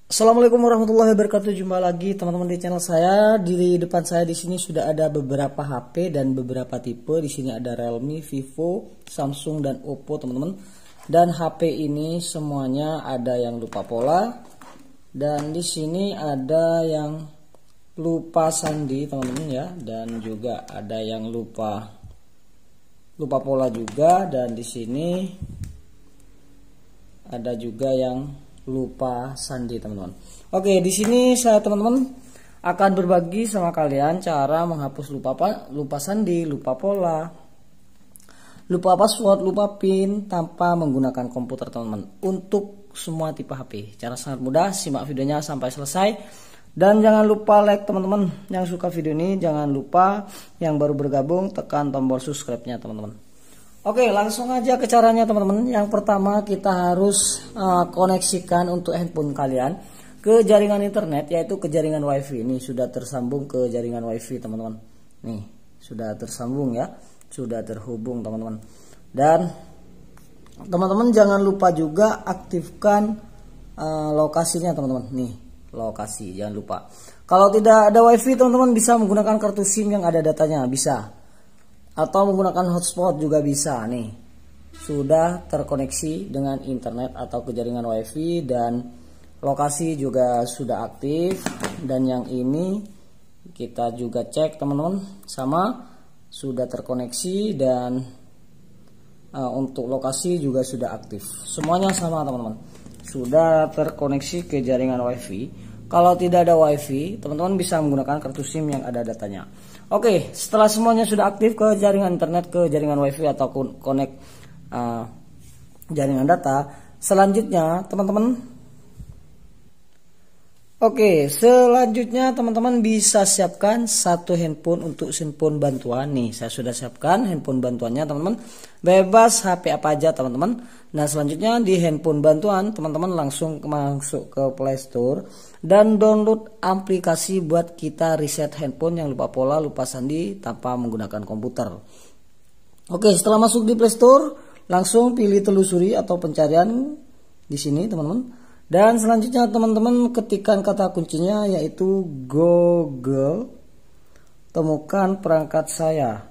Assalamualaikum warahmatullahi wabarakatuh. Jumpa lagi teman-teman di channel saya. Di depan saya di sini sudah ada beberapa HP dan beberapa tipe. Di sini ada Realme, Vivo, Samsung dan Oppo, teman-teman. Dan HP ini semuanya ada yang lupa pola dan di sini ada yang lupa sandi, teman-teman ya. Dan juga ada yang lupa pola juga, dan di sini ada juga yang lupa sandi, teman-teman. Oke, di sini saya teman-teman akan berbagi sama kalian cara menghapus lupa sandi, lupa pola, lupa password, lupa PIN tanpa menggunakan komputer, teman-teman. Untuk semua tipe HP. Cara sangat mudah, simak videonya sampai selesai. Dan jangan lupa like, teman-teman. Yang suka video ini jangan lupa, yang baru bergabung tekan tombol subscribe-nya, teman-teman. Oke, langsung aja ke caranya, teman-teman. Yang pertama kita harus koneksikan untuk handphone kalian ke jaringan internet, yaitu ke jaringan WiFi. Ini sudah tersambung ke jaringan WiFi, teman-teman. Nih, sudah tersambung ya, sudah terhubung, teman-teman. Dan teman-teman jangan lupa juga aktifkan lokasinya, teman-teman. Nih, lokasi jangan lupa. Kalau tidak ada WiFi, teman-teman bisa menggunakan kartu SIM yang ada datanya, bisa. Atau menggunakan hotspot juga bisa. Nih, sudah terkoneksi dengan internet atau ke jaringan WiFi dan lokasi juga sudah aktif. Dan yang ini kita juga cek, teman-teman, sama sudah terkoneksi dan untuk lokasi juga sudah aktif. Semuanya sama, teman-teman, sudah terkoneksi ke jaringan WiFi. Kalau tidak ada WiFi, teman-teman bisa menggunakan kartu SIM yang ada datanya. Oke, setelah semuanya sudah aktif ke jaringan internet, ke jaringan WiFi ataupun connect jaringan data, selanjutnya teman-teman, teman-teman bisa siapkan satu handphone untuk handphone bantuan. Nih, saya sudah siapkan handphone bantuannya, teman-teman. Bebas HP apa aja, teman-teman. Nah, selanjutnya di handphone bantuan, teman-teman langsung masuk ke Play Store dan download aplikasi buat kita reset handphone yang lupa pola, lupa sandi tanpa menggunakan komputer. Oke, setelah masuk di Play Store, langsung pilih telusuri atau pencarian di sini, teman-teman. Dan selanjutnya teman-teman ketikkan kata kuncinya yaitu Google, temukan perangkat saya.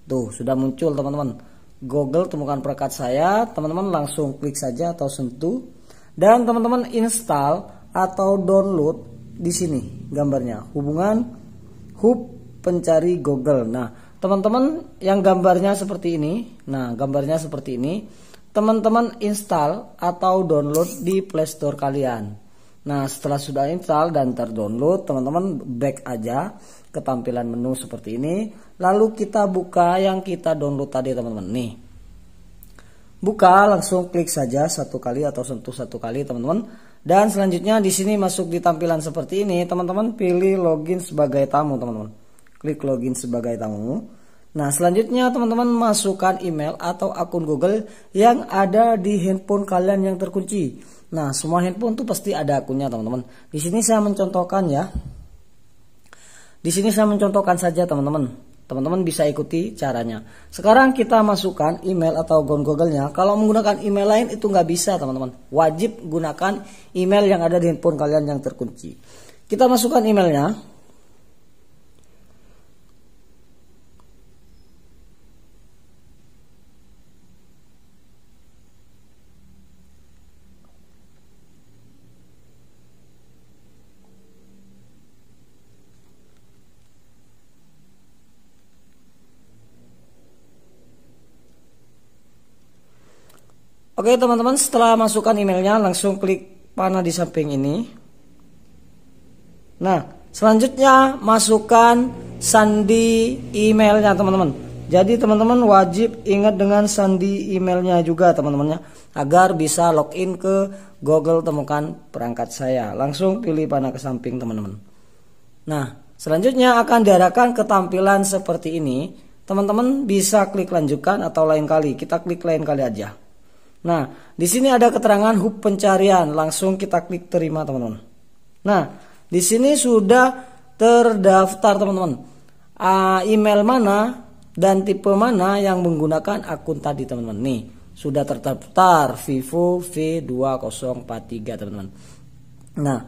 Tuh, sudah muncul, teman-teman. Google, temukan perangkat saya. Teman-teman langsung klik saja atau sentuh. Dan teman-teman install atau download di sini gambarnya. Hubungan hub pencari Google. Nah, teman-teman yang gambarnya seperti ini. Nah, gambarnya seperti ini. Teman-teman install atau download di Play Store kalian. Nah, setelah sudah install dan terdownload, teman-teman back aja ke tampilan menu seperti ini. Lalu kita buka yang kita download tadi, teman-teman. Nih, buka, langsung klik saja satu kali atau sentuh satu kali, teman-teman. Dan selanjutnya di sini masuk di tampilan seperti ini, teman-teman pilih login sebagai tamu, teman-teman. Klik login sebagai tamu. Nah, selanjutnya teman-teman masukkan email atau akun Google yang ada di handphone kalian yang terkunci. Nah, semua handphone tuh pasti ada akunnya, teman-teman. Di sini saya mencontohkan ya. Di sini saya mencontohkan saja, teman-teman. Teman-teman bisa ikuti caranya. Sekarang kita masukkan email atau akun Google-nya. Kalau menggunakan email lain itu nggak bisa, teman-teman. Wajib gunakan email yang ada di handphone kalian yang terkunci. Kita masukkan emailnya. Oke, teman-teman, setelah masukkan emailnya langsung klik panah di samping ini. Nah, selanjutnya masukkan sandi emailnya, teman-teman. Jadi teman-teman wajib ingat dengan sandi emailnya juga, teman-teman, agar bisa login ke Google temukan perangkat saya. Langsung pilih panah ke samping, teman-teman. Nah, selanjutnya akan diarahkan ke tampilan seperti ini. Teman-teman bisa klik lanjutkan atau lain kali. Kita klik lain kali aja. Nah, di sini ada keterangan hub pencarian, langsung kita klik terima, teman-teman. Nah, di sini sudah terdaftar, teman-teman. Email mana dan tipe mana yang menggunakan akun tadi, teman-teman. Nih, sudah terdaftar Vivo V2043 teman-teman. Nah,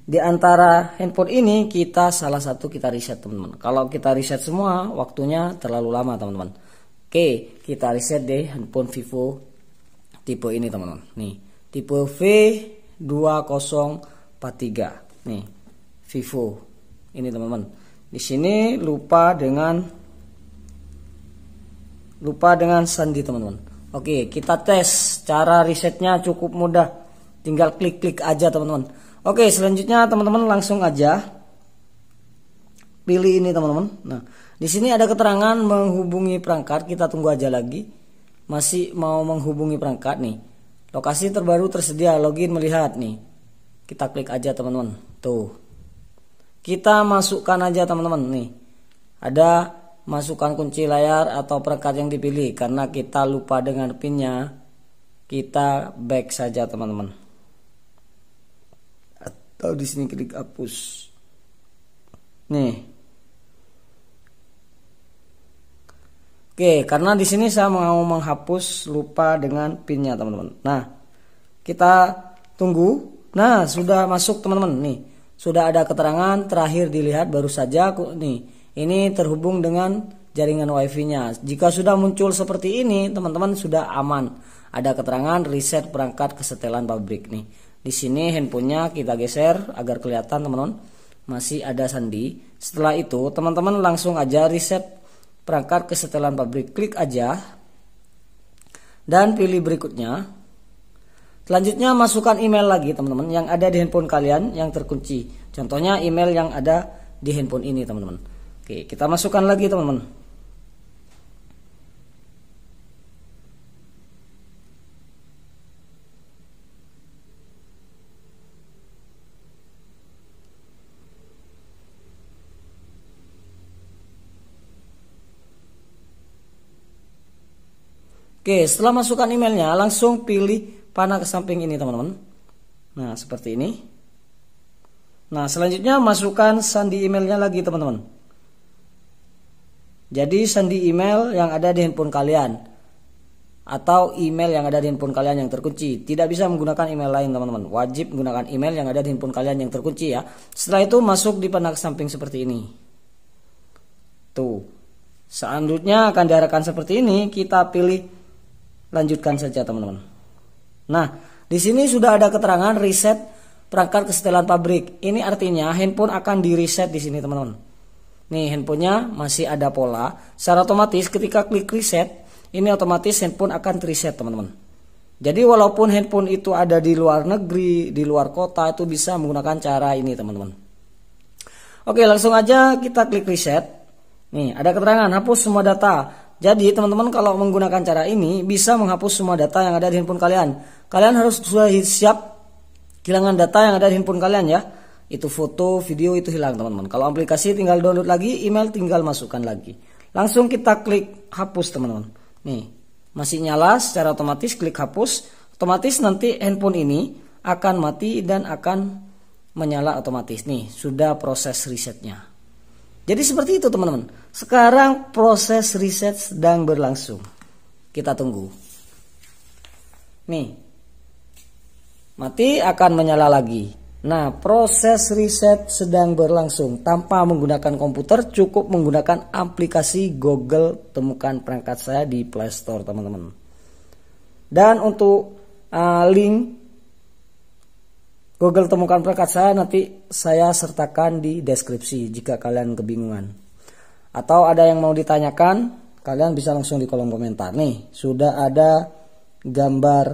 Di antara handphone ini kita salah satu kita reset teman-teman. Kalau kita reset semua waktunya terlalu lama teman-teman. Oke, kita reset deh handphone Vivo tipe ini teman-teman. Nih, tipe V2043. Nih, Vivo ini teman-teman. Di sini lupa dengan sandi teman-teman. Oke, kita tes. Cara resetnya cukup mudah. Tinggal klik-klik aja teman-teman. Oke, selanjutnya teman-teman langsung aja pilih ini teman-teman. Nah, di sini ada keterangan menghubungi perangkat. Kita tunggu aja lagi. Masih mau menghubungi perangkat nih. Lokasi terbaru tersedia. Login melihat nih. Kita klik aja teman-teman. Tuh. Kita masukkan aja teman-teman nih. Ada masukkan kunci layar atau perangkat yang dipilih. Karena kita lupa dengan pinnya, kita back saja teman-teman. Atau di sini klik hapus. Nih. Oke, karena di sini saya mau menghapus lupa dengan pinnya teman-teman. Nah, kita tunggu. Nah, sudah masuk teman-teman. Nih, sudah ada keterangan terakhir dilihat baru saja. Nih, ini terhubung dengan jaringan wifi-nya. Jika sudah muncul seperti ini, teman-teman sudah aman. Ada keterangan reset perangkat kesetelan pabrik nih. Di sini handphonenya kita geser agar kelihatan teman-teman masih ada sandi. Setelah itu teman-teman langsung aja reset perangkat kesetelan pabrik. Klik aja dan pilih berikutnya. Selanjutnya masukkan email lagi teman-teman yang ada di handphone kalian yang terkunci. Contohnya email yang ada di handphone ini teman-teman. Oke, kita masukkan lagi teman-teman. Oke, setelah masukkan emailnya, langsung pilih panah ke samping ini teman-teman. Nah, seperti ini. Nah, selanjutnya masukkan sandi emailnya lagi teman-teman. Jadi sandi email yang ada di handphone kalian atau email yang ada di handphone kalian yang terkunci. Tidak bisa menggunakan email lain teman-teman. Wajib menggunakan email yang ada di handphone kalian yang terkunci ya. Setelah itu masuk di panah ke samping seperti ini. Tuh. Selanjutnya akan diarahkan seperti ini. Kita pilih lanjutkan saja teman-teman. Nah, di sini sudah ada keterangan reset perangkat kesetelan pabrik. Ini artinya handphone akan di reset di sini teman-teman. Nih, handphonenya masih ada pola. Secara otomatis ketika klik reset, ini otomatis handphone akan reset teman-teman. Jadi walaupun handphone itu ada di luar negeri, di luar kota, itu bisa menggunakan cara ini teman-teman. Oke, langsung aja kita klik reset. Nih, ada keterangan hapus semua data. Jadi teman-teman kalau menggunakan cara ini bisa menghapus semua data yang ada di handphone kalian. Kalian harus sudah siap kehilangan data yang ada di handphone kalian ya. Itu foto, video itu hilang teman-teman. Kalau aplikasi tinggal download lagi, email tinggal masukkan lagi. Langsung kita klik hapus teman-teman. Nih, masih nyala secara otomatis, klik hapus. Otomatis nanti handphone ini akan mati dan akan menyala otomatis. Nih, sudah proses resetnya. Jadi seperti itu teman-teman. Sekarang proses reset sedang berlangsung. Kita tunggu. Nih. Mati akan menyala lagi. Nah, proses reset sedang berlangsung. Tanpa menggunakan komputer, cukup menggunakan aplikasi Google Temukan Perangkat saya di Play Store teman-teman. Dan untuk link Google Temukan Perangkat saya nanti saya sertakan di deskripsi jika kalian kebingungan. Atau ada yang mau ditanyakan, kalian bisa langsung di kolom komentar. Nih, sudah ada gambar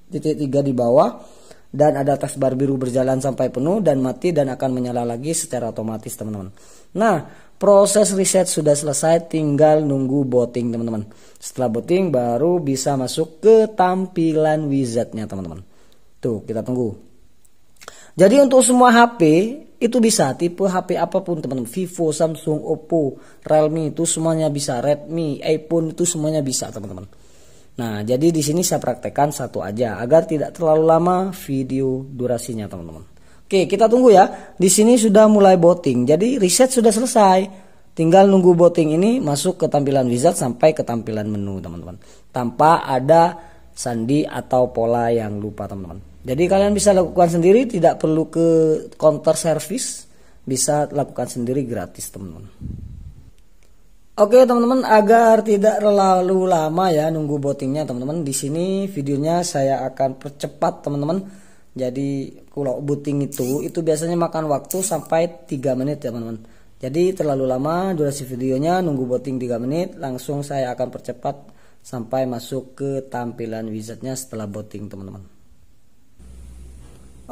titik 3 di bawah dan ada taskbar biru berjalan sampai penuh dan mati dan akan menyala lagi secara otomatis teman-teman. Nah, proses reset sudah selesai, tinggal nunggu booting teman-teman. Setelah booting baru bisa masuk ke tampilan wizardnya teman-teman. Tuh, kita tunggu. Jadi untuk semua HP itu bisa, tipe HP apapun teman-teman. Vivo, Samsung, Oppo, Realme itu semuanya bisa. Redmi, iPhone itu semuanya bisa teman-teman. Nah, jadi di sini saya praktekkan satu aja agar tidak terlalu lama video durasinya teman-teman. Oke, kita tunggu ya. Di sini sudah mulai booting. Jadi reset sudah selesai. Tinggal nunggu booting ini masuk ke tampilan wizard sampai ke tampilan menu teman-teman. Tanpa ada sandi atau pola yang lupa teman-teman. Jadi kalian bisa lakukan sendiri, tidak perlu ke counter service, bisa lakukan sendiri gratis teman-teman. Oke teman-teman, agar tidak terlalu lama ya nunggu bootingnya teman-teman, di sini videonya saya akan percepat teman-teman. Jadi kalau booting itu biasanya makan waktu sampai 3 menit ya teman-teman. Jadi terlalu lama durasi videonya, nunggu booting 3 menit, langsung saya akan percepat sampai masuk ke tampilan wizardnya setelah booting teman-teman.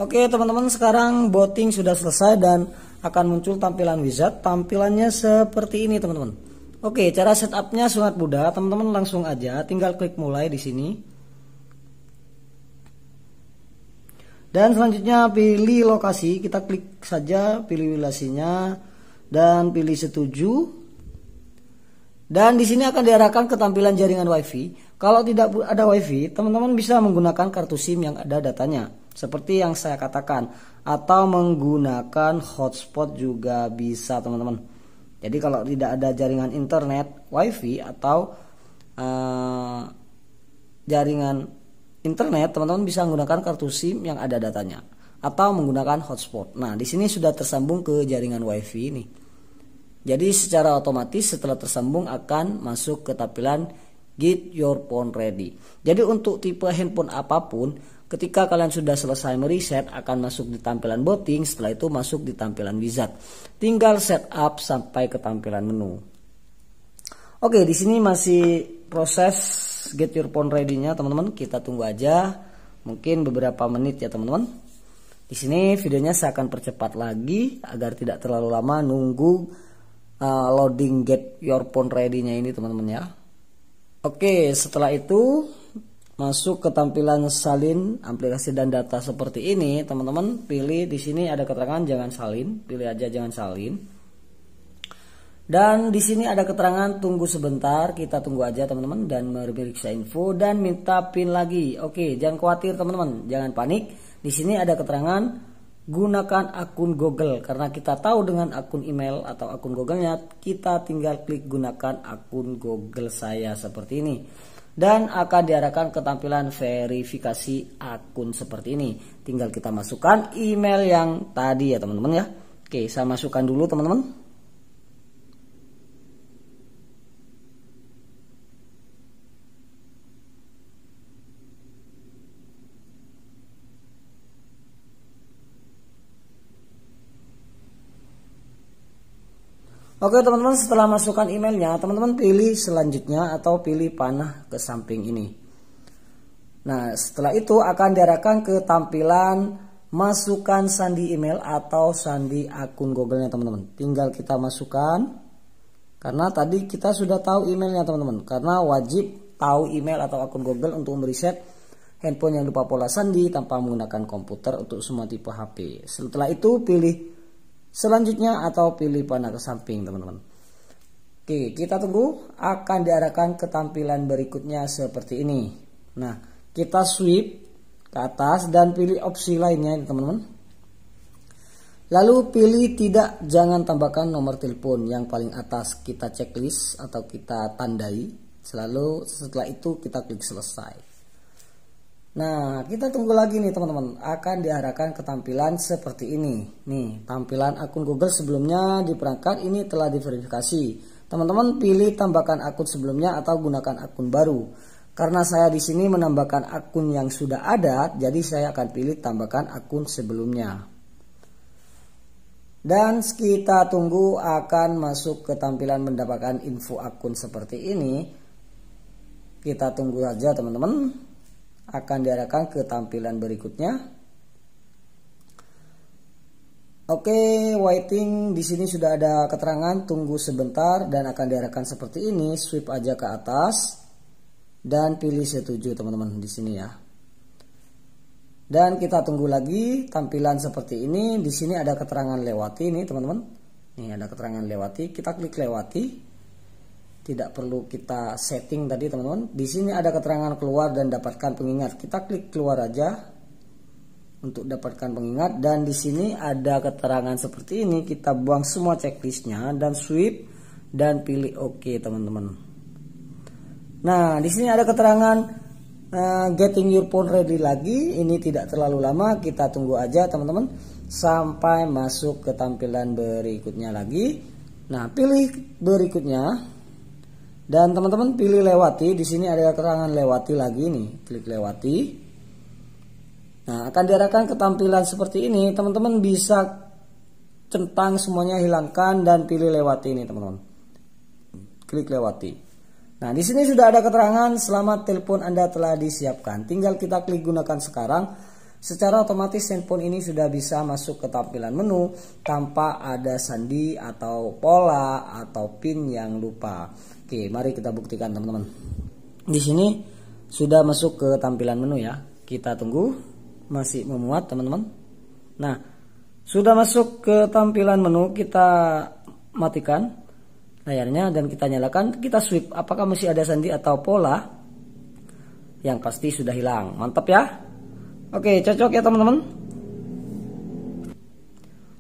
Oke teman-teman, sekarang booting sudah selesai dan akan muncul tampilan wizard. Tampilannya seperti ini teman-teman. Oke, cara setupnya sangat mudah teman-teman, langsung aja tinggal klik mulai di sini. Dan selanjutnya pilih lokasi, kita klik saja pilih lokasinya dan pilih setuju. Dan di sini akan diarahkan ke tampilan jaringan WiFi. Kalau tidak ada WiFi, teman-teman bisa menggunakan kartu SIM yang ada datanya, seperti yang saya katakan, atau menggunakan hotspot juga bisa teman-teman. Jadi kalau tidak ada jaringan internet, WiFi atau jaringan internet, teman-teman bisa menggunakan kartu SIM yang ada datanya atau menggunakan hotspot. Nah, di sini sudah tersambung ke jaringan WiFi ini. Jadi secara otomatis setelah tersambung akan masuk ke tampilan Get Your Phone Ready. Jadi untuk tipe handphone apapun, ketika kalian sudah selesai mereset akan masuk di tampilan booting, setelah itu masuk di tampilan wizard. Tinggal setup sampai ke tampilan menu. Oke, di sini masih proses Get Your Phone Ready-nya teman-teman. Kita tunggu aja, mungkin beberapa menit ya teman-teman. Di sini videonya saya akan percepat lagi agar tidak terlalu lama nunggu loading Get Your Phone Ready-nya ini teman-teman ya. Oke, setelah itu masuk ke tampilan salin aplikasi dan data seperti ini teman-teman. Pilih di sini ada keterangan jangan salin, pilih aja jangan salin. Dan di sini ada keterangan tunggu sebentar, kita tunggu aja teman-teman dan memeriksa info dan minta PIN lagi. Oke, jangan khawatir teman-teman, jangan panik. Di sini ada keterangan gunakan akun Google, karena kita tahu dengan akun email atau akun Google-nya, kita tinggal klik gunakan akun Google saya seperti ini. Dan akan diarahkan ke tampilan verifikasi akun seperti ini. Tinggal kita masukkan email yang tadi ya teman-teman ya. Oke, saya masukkan dulu teman-teman. Oke teman-teman, setelah masukkan emailnya, teman-teman pilih selanjutnya atau pilih panah ke samping ini. Nah, setelah itu akan diarahkan ke tampilan masukkan sandi email atau sandi akun Google-nya teman-teman. Tinggal kita masukkan, karena tadi kita sudah tahu emailnya teman-teman. Karena wajib tahu email atau akun Google untuk mereset handphone yang lupa pola sandi tanpa menggunakan komputer untuk semua tipe HP. Setelah itu pilih selanjutnya atau pilih panah ke samping teman-teman. Oke, kita tunggu, akan diarahkan ke tampilan berikutnya seperti ini. Nah, kita swipe ke atas dan pilih opsi lainnya teman-teman. Lalu pilih tidak, jangan tambahkan nomor telepon yang paling atas, kita checklist atau kita tandai. Selalu setelah itu kita klik selesai. Nah, kita tunggu lagi nih teman-teman, akan diarahkan ke tampilan seperti ini. Nih, tampilan akun Google sebelumnya di perangkat ini telah diverifikasi. Teman-teman pilih tambahkan akun sebelumnya atau gunakan akun baru. Karena saya di sini menambahkan akun yang sudah ada, jadi saya akan pilih tambahkan akun sebelumnya. Dan kita tunggu akan masuk ke tampilan mendapatkan info akun seperti ini. Kita tunggu saja teman-teman. Akan diarahkan ke tampilan berikutnya. Oke, waiting, di sini sudah ada keterangan tunggu sebentar dan akan diarahkan seperti ini. Swipe aja ke atas dan pilih setuju teman-teman di sini ya. Dan kita tunggu lagi tampilan seperti ini. Di sini ada keterangan lewati nih teman-teman. Nih ada keterangan lewati, kita klik lewati. Tidak perlu kita setting tadi teman-teman. Di sini ada keterangan keluar dan dapatkan pengingat. Kita klik keluar aja untuk dapatkan pengingat. Dan di sini ada keterangan seperti ini. Kita buang semua checklistnya dan swipe dan pilih OK teman-teman. Nah, di sini ada keterangan getting your phone ready lagi. Ini tidak terlalu lama, kita tunggu aja teman-teman sampai masuk ke tampilan berikutnya lagi. Nah, pilih berikutnya dan teman-teman pilih lewati. Di sini ada keterangan lewati lagi nih, klik lewati. Nah, akan diarahkan ke tampilan seperti ini. Teman-teman bisa centang semuanya, hilangkan dan pilih lewati ini teman-teman. Klik lewati. Nah, di sini sudah ada keterangan selamat telepon Anda telah disiapkan. Tinggal kita klik gunakan sekarang. Secara otomatis handphone ini sudah bisa masuk ke tampilan menu tanpa ada sandi atau pola atau pin yang lupa. Oke, mari kita buktikan teman-teman. Di sini sudah masuk ke tampilan menu ya. Kita tunggu, masih memuat teman-teman. Nah, sudah masuk ke tampilan menu, kita matikan layarnya dan kita nyalakan, kita swipe apakah masih ada sandi atau pola. Yang pasti sudah hilang. Mantap ya. Oke, cocok ya teman-teman.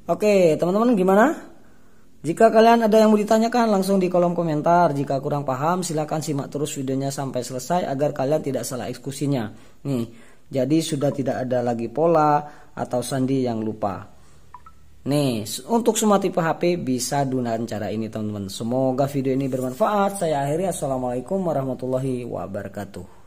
Oke teman-teman, gimana? Jika kalian ada yang mau ditanyakan langsung di kolom komentar. Jika kurang paham silahkan simak terus videonya sampai selesai agar kalian tidak salah eksekusinya. Nih, jadi sudah tidak ada lagi pola atau sandi yang lupa. Nih, untuk semua tipe HP bisa dengan cara ini teman-teman. Semoga video ini bermanfaat. Saya akhiri. Assalamualaikum warahmatullahi wabarakatuh.